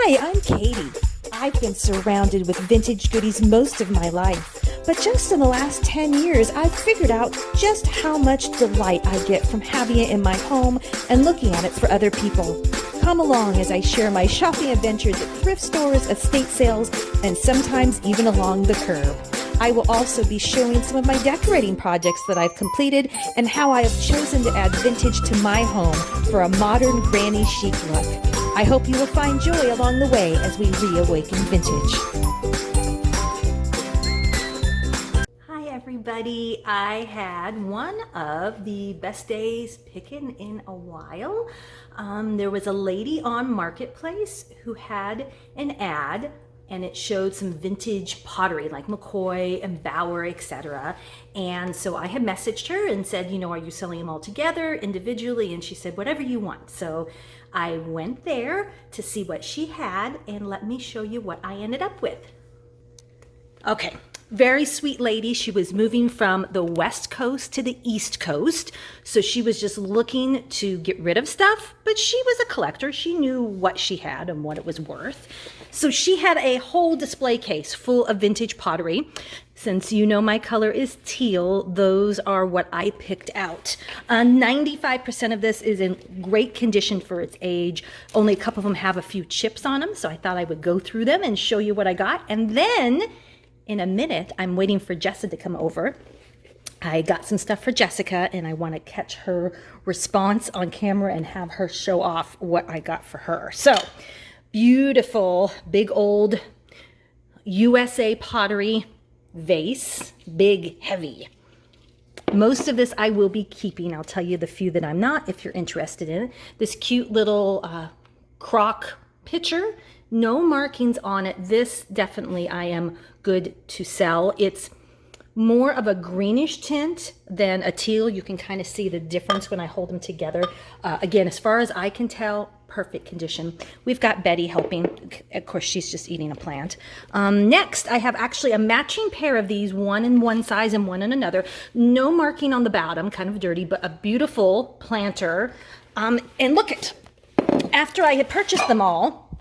Hi, I'm Katie. I've been surrounded with vintage goodies most of my life, but just in the last 10 years, I've figured out just how much delight I get from having it in my home and looking at it for other people. Come along as I share my shopping adventures at thrift stores, estate sales, and sometimes even along the curb. I will also be showing some of my decorating projects that I've completed and how I have chosen to add vintage to my home for a modern granny chic look. I hope you will find joy along the way as we reawaken vintage. Hi everybody, I had one of the best days picking in a while. There was a lady on Marketplace who had an ad and it showed some vintage pottery like McCoy and Bauer, etc. And so I had messaged her and said, are you selling them all together, individually? And she said, whatever you want. So I went there to see what she had, and let me show you what I ended up with. Okay, very sweet lady. She was moving from the West Coast to the East Coast. So she was just looking to get rid of stuff, but she was a collector. She knew what she had and what it was worth. So she had a whole display case full of vintage pottery. Since my color is teal, those are what I picked out. 95% of this is in great condition for its age. Only a couple of them have a few chips on them, so I thought I would go through them and show you what I got. And then in a minute, I'm waiting for Jessica to come over. I got some stuff for Jessica, and I want to catch her response on camera and have her show off what I got for her. So, beautiful, big old USA pottery vase, big, heavy. Most of this I will be keeping. I'll tell you the few that I'm not if you're interested in it. This cute little crock pitcher, no markings on it. This definitely I am good to sell. It's more of a greenish tint than a teal. You can kind of see the difference when I hold them together. Again, as far as I can tell, perfect condition. We've got Betty helping. Of course, she's just eating a plant. Next, I have actually a matching pair of these, one in one size and one in another. No marking on the bottom, kind of dirty, but a beautiful planter. And look it, after I had purchased them all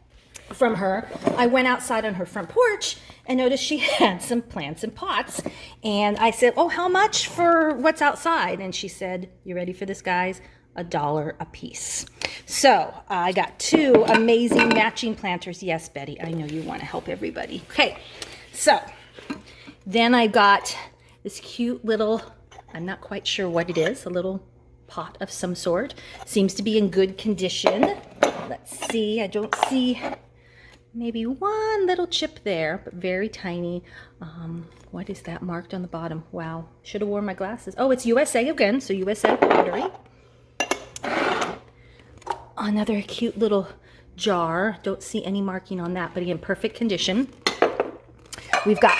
from her, I went outside on her front porch and noticed she had some plants and pots. And I said, oh, how much for what's outside? And she said, you ready for this, guys? $1 a piece. So I got two amazing matching planters. Yes, Betty, I know you want to help everybody. Okay, so then I got this cute little, I'm not quite sure what it is, a little pot of some sort. Seems to be in good condition. Let's see, I don't see maybe one little chip there, but very tiny. What is that marked on the bottom? Wow, should have worn my glasses. Oh, it's USA again, so USA pottery. Another cute little jar. Don't see any marking on that, but again, perfect condition. We've got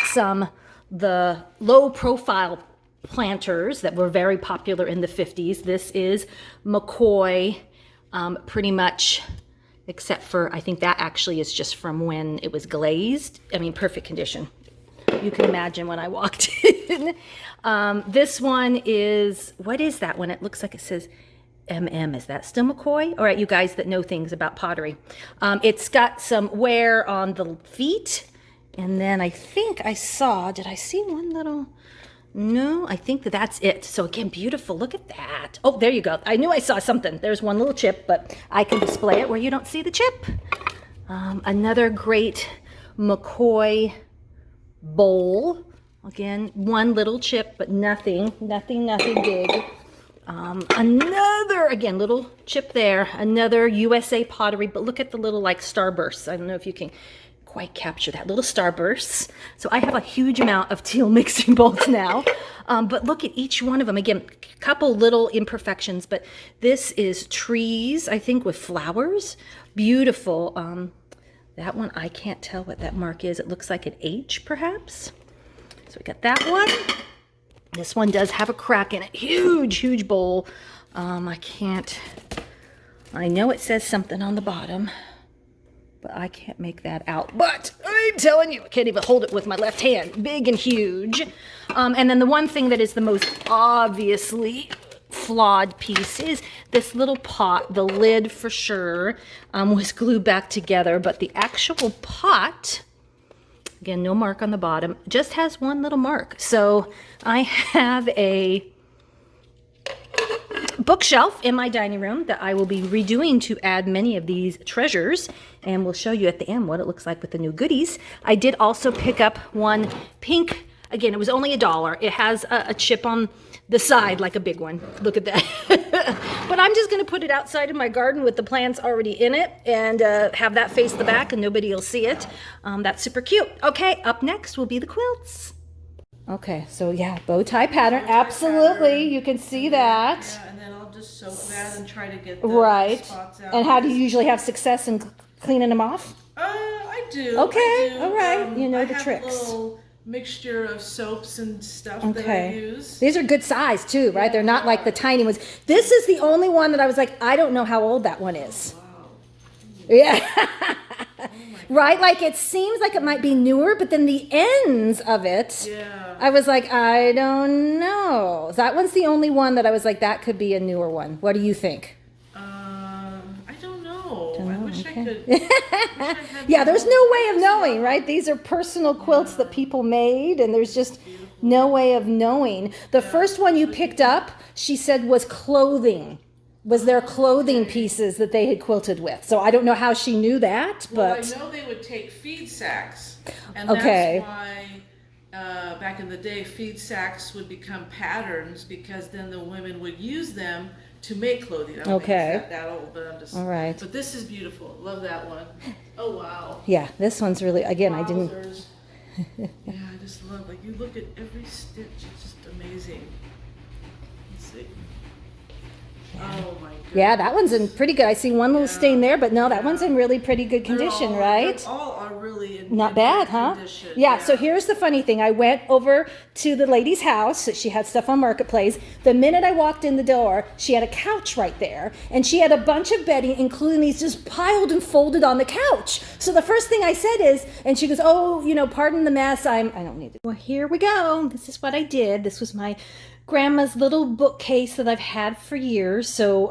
the low profile planters that were very popular in the 50s. This is McCoy, pretty much, except for, I think that actually is just from when it was glazed. I mean, perfect condition. You can imagine when I walked in. This one is, what is that one? It looks like it says MM. Is that still McCoy? All right, you guys that know things about pottery. It's got some wear on the feet. And then I think I saw, did I see one little? No, I think that's it. So again, beautiful. Look at that. Oh, there you go. I knew I saw something. There's one little chip, but I can display it where you don't see the chip. Another great McCoy bowl. Again, one little chip, but nothing big. Another, again, little chip there. Another USA pottery, but look at the little like starbursts. I don't know if you can quite capture that, little starbursts. So I have a huge amount of teal mixing bowls now, but look at each one of them. Again, a couple little imperfections, but this is trees, I think, with flowers. Beautiful. That one, I can't tell what that mark is. It looks like an H, perhaps. So we got that one. This one does have a crack in it. Huge bowl. I know it says something on the bottom, but I can't make that out. But I'm telling you, I can't even hold it with my left hand. Big and huge. And then the one thing that is the most obviously flawed piece is this little pot. The lid for sure was glued back together, but the actual pot, again, no mark on the bottom, just has one little mark. So I have a bookshelf in my dining room that I will be redoing to add many of these treasures, and we'll show you at the end what it looks like with the new goodies. I did also pick up one pink, again, it was only $1. It has a chip on the side like a big one. Look at that. But I'm just going to put it outside in my garden with the plants already in it, and have that face the back and nobody will see it. That's super cute. Okay, up next will be the quilts. Okay, so yeah, bow tie pattern, absolutely, pattern. You can see that. Yeah, and then I'll just soak that and try to get the spots out. And how do you usually have success in cleaning them off? I do. Okay, I do. All right, you know the tricks. I have a little mixture of soaps and stuff that I use. These are good size too, right? They're not like the tiny ones. This is the only one that I was like, I don't know how old that one is. Oh, wow. Yeah. Right? Like it seems like it might be newer, but then the ends of it, I was like, I don't know. That one's the only one that I was like, that could be a newer one. What do you think? I don't know. I wish I could. Yeah, there's no way of knowing, right? These are personal quilts that people made, and there's just no way of knowing. The first one you picked up, she said, was clothing. Was their clothing pieces that they had quilted with. So I don't know how she knew that, but... Well, I know they would take feed sacks, and that's why back in the day, feed sacks would become patterns, because then the women would use them to make clothing. I don't think it's that old, but I'm just... All right. But this is beautiful. Love that one. Oh, wow. Yeah, this one's really, again, I didn't... Yeah, I just love, like, you look at every stitch, it's just amazing. Let's see. Oh my goodness. Yeah, that one's in pretty good. I see one little stain there, but no, that one's in really pretty good condition, right? All are really in not bad, huh? Condition. Yeah, so here's the funny thing. I went over to the lady's house. She had stuff on Marketplace. The minute I walked in the door, she had a couch right there, and she had a bunch of bedding, including these just piled and folded on the couch. So the first thing I said is, and she goes, oh, you know, pardon the mess. I don't need to. Well, here we go. This is what I did. This was my grandma's little bookcase that I've had for years. So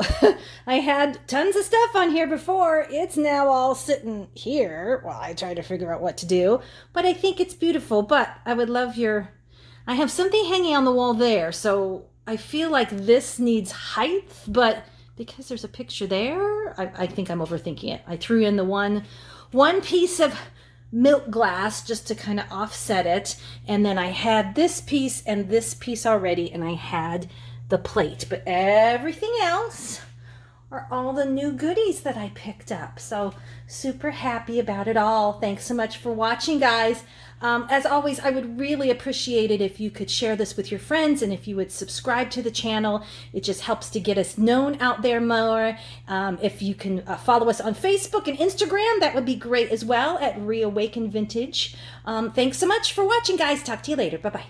I had tons of stuff on here before. It's now all sitting here while I try to figure out what to do. But I think it's beautiful. But I would love I have something hanging on the wall there. So I feel like this needs height, but because there's a picture there, I think I'm overthinking it. I threw in the one piece of milk glass just to kind of offset it, and then I had this piece and this piece already, and I had the plate, but everything else are all the new goodies that I picked up. So super happy about it all. Thanks so much for watching, guys. As always, I would really appreciate it if you could share this with your friends, and if you would subscribe to the channel. It just helps to get us known out there more. If you can follow us on Facebook and Instagram, that would be great as well, at Reawaken Vintage. Thanks so much for watching, guys. Talk to you later. Bye-bye.